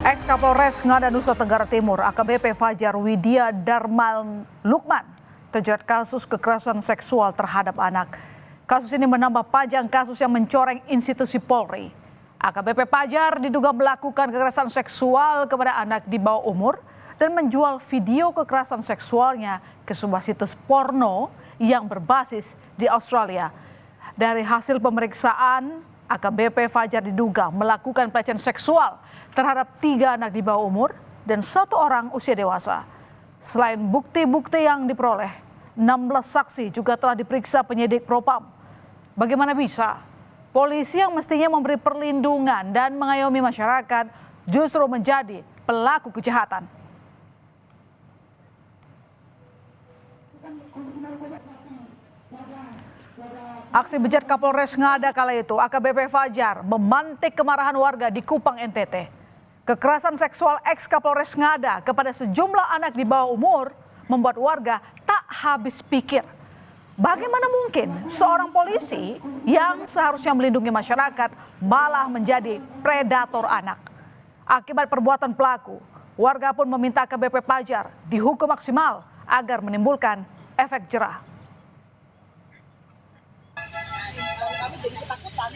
Ex-Kapolres Ngada Nusa Tenggara Timur AKBP Fajar Widya Darmal Lukman terjerat kasus kekerasan seksual terhadap anak. Kasus ini menambah panjang kasus yang mencoreng institusi Polri. AKBP Fajar diduga melakukan kekerasan seksual kepada anak di bawah umur dan menjual video kekerasan seksualnya ke sebuah situs porno yang berbasis di Australia. Dari hasil pemeriksaan, AKBP Fajar diduga melakukan pelecehan seksual terhadap 3 anak di bawah umur dan 1 orang usia dewasa. Selain bukti-bukti yang diperoleh, 16 saksi juga telah diperiksa penyidik Propam. Bagaimana bisa polisi yang mestinya memberi perlindungan dan mengayomi masyarakat justru menjadi pelaku kejahatan? Aksi bejat Kapolres Ngada kala itu, AKBP Fajar memantik kemarahan warga di Kupang, NTT. Kekerasan seksual ex-Kapolres Ngada kepada sejumlah anak di bawah umur membuat warga tak habis pikir. Bagaimana mungkin seorang polisi yang seharusnya melindungi masyarakat malah menjadi predator anak? Akibat perbuatan pelaku, warga pun meminta AKBP Fajar dihukum maksimal agar menimbulkan efek jerah. Kami jadi ketakutan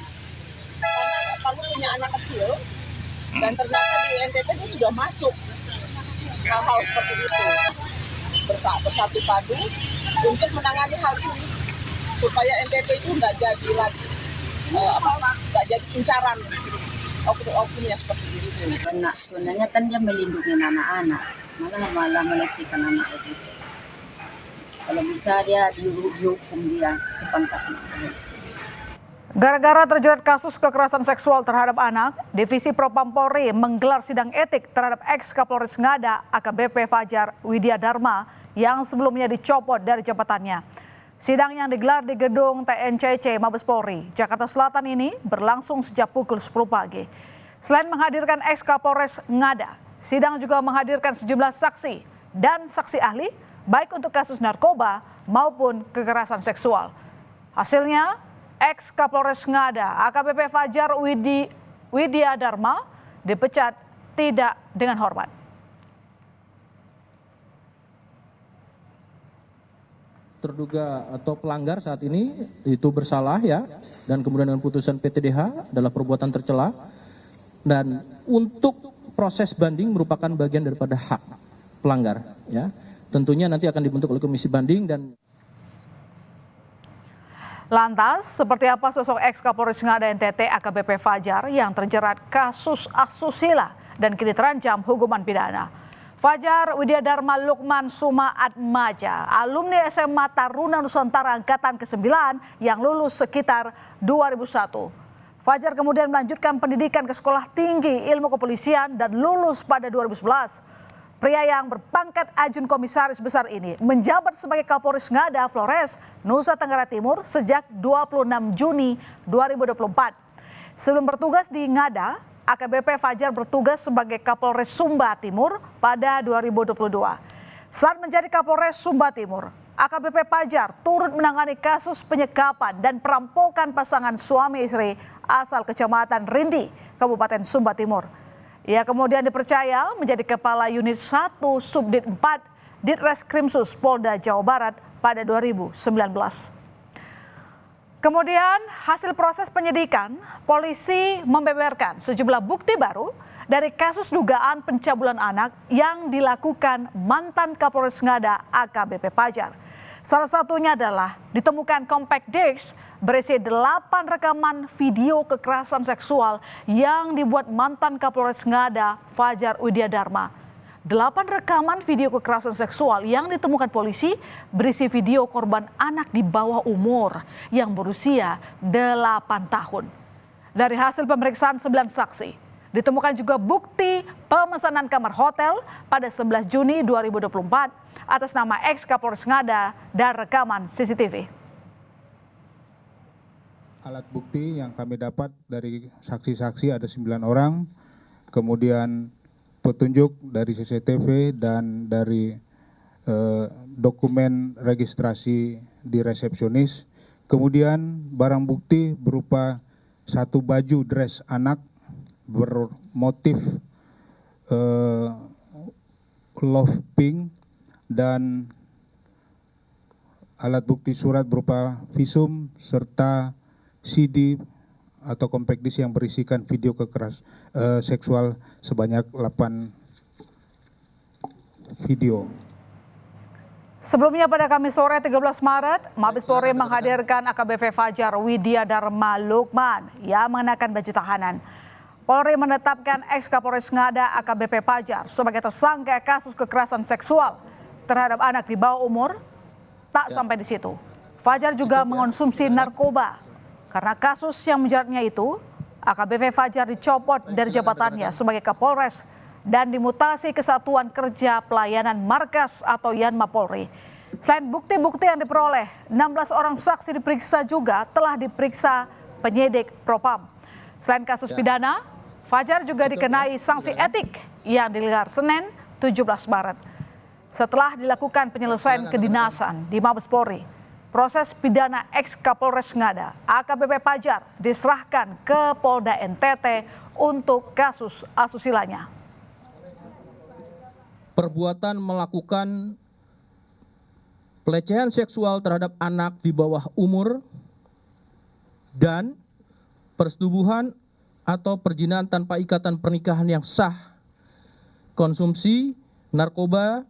karena kami punya anak kecil dan ternyata di NTT dia sudah masuk hal-hal seperti itu. Bersatu padu untuk menangani hal ini supaya NTT itu nggak jadi lagi nggak jadi incaran oknum-oknum yang seperti itu. Karena sebenarnya kan dia melindungi anak-anak, malah melecehkan anak itu. Kalau bisa dia dihukum dia sepantasnya. Gara-gara terjerat kasus kekerasan seksual terhadap anak, Divisi Propam Polri menggelar sidang etik terhadap ex-Kapolres Ngada AKBP Fajar Widya Darma yang sebelumnya dicopot dari jabatannya. Sidang yang digelar di gedung TNCC Mabes Polri, Jakarta Selatan ini berlangsung sejak pukul 10 pagi. Selain menghadirkan ex-Kapolres Ngada, sidang juga menghadirkan sejumlah saksi dan saksi ahli baik untuk kasus narkoba maupun kekerasan seksual. Hasilnya, ex-Kapolres Ngada AKBP Fajar Widya Darma dipecat tidak dengan hormat. Terduga atau pelanggar saat ini itu bersalah ya, dan kemudian dengan putusan PTDH adalah perbuatan tercela, dan untuk proses banding merupakan bagian daripada hak pelanggar ya. Tentunya nanti akan dibentuk oleh komisi banding. Dan lantas, seperti apa sosok ex-Kapolres Ngada NTT AKBP Fajar yang terjerat kasus asusila dan kini terancam hukuman pidana? Fajar Widya Darma Lukman Sumaatmaja, alumni SMA Taruna Nusantara Angkatan ke-9 yang lulus sekitar 2001. Fajar kemudian melanjutkan pendidikan ke Sekolah Tinggi Ilmu Kepolisian dan lulus pada 2011. Pria yang berpangkat Ajun Komisaris Besar ini menjabat sebagai Kapolres Ngada Flores, Nusa Tenggara Timur sejak 26 Juni 2024. Sebelum bertugas di Ngada, AKBP Fajar bertugas sebagai Kapolres Sumba Timur pada 2022. Saat menjadi Kapolres Sumba Timur, AKBP Fajar turut menangani kasus penyekapan dan perampokan pasangan suami istri asal Kecamatan Rindi, Kabupaten Sumba Timur. Ia kemudian dipercaya menjadi Kepala Unit 1 Subdit 4 Ditreskrimsus Polda Jawa Barat pada 2019. Kemudian hasil proses penyidikan, polisi membeberkan sejumlah bukti baru dari kasus dugaan pencabulan anak yang dilakukan mantan Kapolres Ngada AKBP Fajar. Salah satunya adalah ditemukan compact disc berisi 8 rekaman video kekerasan seksual yang dibuat mantan Kapolres Ngada Fajar Widya Darma. 8 rekaman video kekerasan seksual yang ditemukan polisi berisi video korban anak di bawah umur yang berusia 8 tahun. Dari hasil pemeriksaan 9 saksi, ditemukan juga bukti pemesanan kamar hotel pada 11 Juni 2024 atas nama ex-Kapolres Ngada dan rekaman CCTV. Alat bukti yang kami dapat dari saksi-saksi ada 9 orang, kemudian petunjuk dari CCTV dan dari dokumen registrasi di resepsionis. Kemudian barang bukti berupa 1 baju dress anak bermotif love pink dan alat bukti surat berupa visum serta CD atau compact disc yang berisikan video seksual sebanyak 8 video. Sebelumnya pada Kamis sore 13 Maret, Mabes Polri menghadirkan AKBP Fajar Widya Dharma Lukman yang mengenakan baju tahanan. Polri menetapkan ex-Kapolres Ngada AKBP Fajar sebagai tersangka kasus kekerasan seksual terhadap anak di bawah umur. Tak sampai di situ, Fajar juga mengonsumsi narkoba. Karena kasus yang menjeratnya itu, AKBP Fajar dicopot dari jabatannya sebagai Kapolres dan dimutasi ke Satuan Kerja Pelayanan Markas atau Yanma Polri. Selain bukti-bukti yang diperoleh, 16 orang saksi diperiksa juga telah diperiksa penyidik Propam. Selain kasus pidana, Fajar juga dikenai sanksi etik yang digelar Senin 17 Maret. Setelah dilakukan penyelesaian kedinasan di Mabes Polri, proses pidana ex-Kapolres Ngada AKBP Fajar diserahkan ke Polda NTT untuk kasus asusilanya. Perbuatan melakukan pelecehan seksual terhadap anak di bawah umur dan persetubuhan atau perjinahan tanpa ikatan pernikahan yang sah, konsumsi narkoba,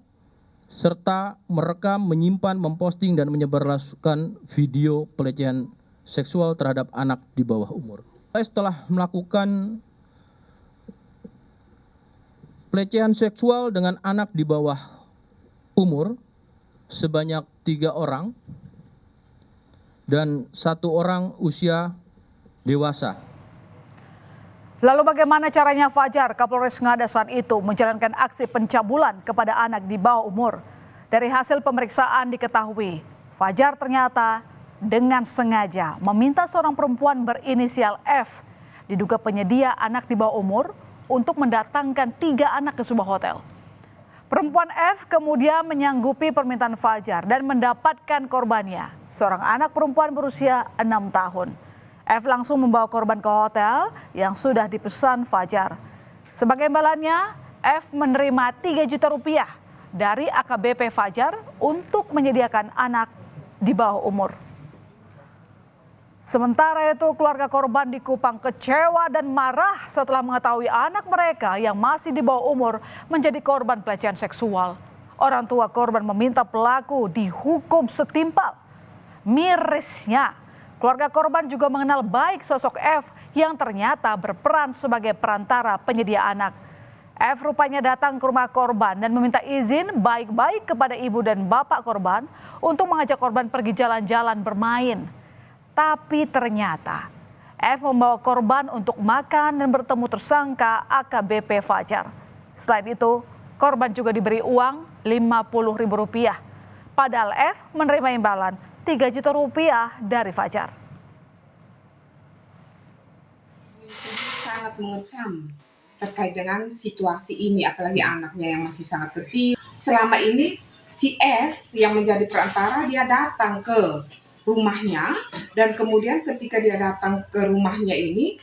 serta merekam, menyimpan, memposting, dan menyebarluaskan video pelecehan seksual terhadap anak di bawah umur. Setelah melakukan pelecehan seksual dengan anak di bawah umur sebanyak 3 orang dan 1 orang usia dewasa. Lalu bagaimana caranya Fajar, Kapolres Ngada saat itu menjalankan aksi pencabulan kepada anak di bawah umur? Dari hasil pemeriksaan diketahui, Fajar ternyata dengan sengaja meminta seorang perempuan berinisial F, diduga penyedia anak di bawah umur, untuk mendatangkan 3 anak ke sebuah hotel. Perempuan F kemudian menyanggupi permintaan Fajar dan mendapatkan korbannya, seorang anak perempuan berusia 6 tahun. F langsung membawa korban ke hotel yang sudah dipesan Fajar. Sebagai imbalannya, F menerima 3 juta rupiah dari AKBP Fajar untuk menyediakan anak di bawah umur. Sementara itu, keluarga korban di Kupang kecewa dan marah setelah mengetahui anak mereka yang masih di bawah umur menjadi korban pelecehan seksual. Orang tua korban meminta pelaku dihukum setimpal. Mirisnya, keluarga korban juga mengenal baik sosok F yang ternyata berperan sebagai perantara penyedia anak. F rupanya datang ke rumah korban dan meminta izin baik-baik kepada ibu dan bapak korban untuk mengajak korban pergi jalan-jalan bermain. Tapi ternyata F membawa korban untuk makan dan bertemu tersangka AKBP Fajar. Selain itu, korban juga diberi uang Rp50.000. Padahal F menerima imbalan Rp3 juta dari Fajar. Sangat mengecam terkait dengan situasi ini, apalagi anaknya yang masih sangat kecil. Selama ini si F yang menjadi perantara, dia datang ke rumahnya, dan kemudian ketika dia datang ke rumahnya ini,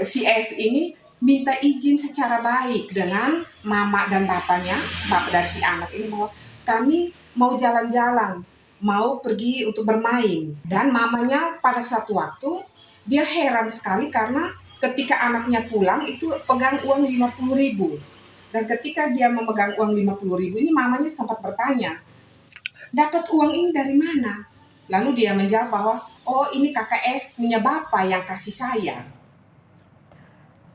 si F ini minta izin secara baik dengan mama dan bapaknya, bapak dari si anak ini, bahwa kami mau jalan-jalan, mau pergi untuk bermain. Dan mamanya pada satu waktu dia heran sekali karena ketika anaknya pulang itu pegang uang 50.000. Dan ketika dia memegang uang 50.000 ini, mamanya sempat bertanya, dapat uang ini dari mana? Lalu dia menjawab bahwa, oh ini kakak F punya bapak yang kasih saya.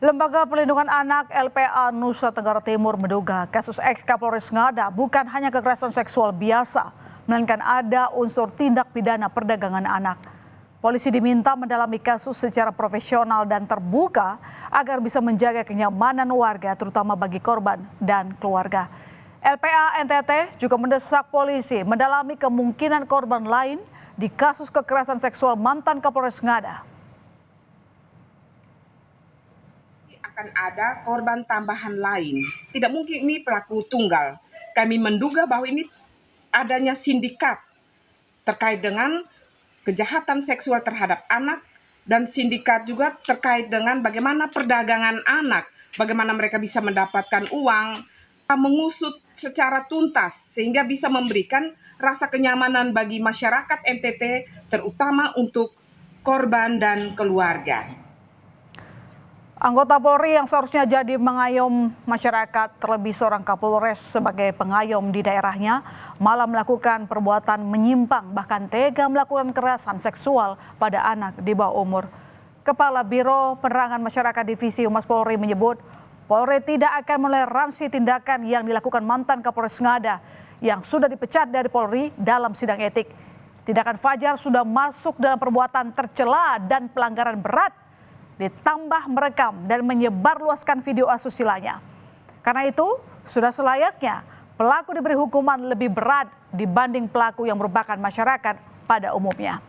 Lembaga Perlindungan Anak LPA Nusa Tenggara Timur menduga kasus ex-Kapolres Ngada bukan hanya kekerasan seksual biasa, melainkan ada unsur tindak pidana perdagangan anak. Polisi diminta mendalami kasus secara profesional dan terbuka agar bisa menjaga kenyamanan warga, terutama bagi korban dan keluarga. LPA NTT juga mendesak polisi mendalami kemungkinan korban lain di kasus kekerasan seksual mantan Kapolres Ngada. Akan ada korban tambahan lain. Tidak mungkin ini pelaku tunggal. Kami menduga bahwa ini adanya sindikat terkait dengan kejahatan seksual terhadap anak, dan sindikat juga terkait dengan bagaimana perdagangan anak bagaimana mereka bisa mendapatkan uang, mengusut secara tuntas sehingga bisa memberikan rasa kenyamanan bagi masyarakat NTT, terutama untuk korban dan keluarga. Anggota Polri yang seharusnya jadi mengayom masyarakat, terlebih seorang Kapolres sebagai pengayom di daerahnya, malah melakukan perbuatan menyimpang, bahkan tega melakukan kekerasan seksual pada anak di bawah umur. Kepala Biro Penerangan Masyarakat Divisi Humas Polri menyebut, Polri tidak akan meneransi tindakan yang dilakukan mantan Kapolres Ngada yang sudah dipecat dari Polri dalam sidang etik. Tindakan Fajar sudah masuk dalam perbuatan tercela dan pelanggaran berat, ditambah merekam dan menyebarluaskan video asusilanya. Karena itu, sudah selayaknya pelaku diberi hukuman lebih berat dibanding pelaku yang merupakan masyarakat pada umumnya.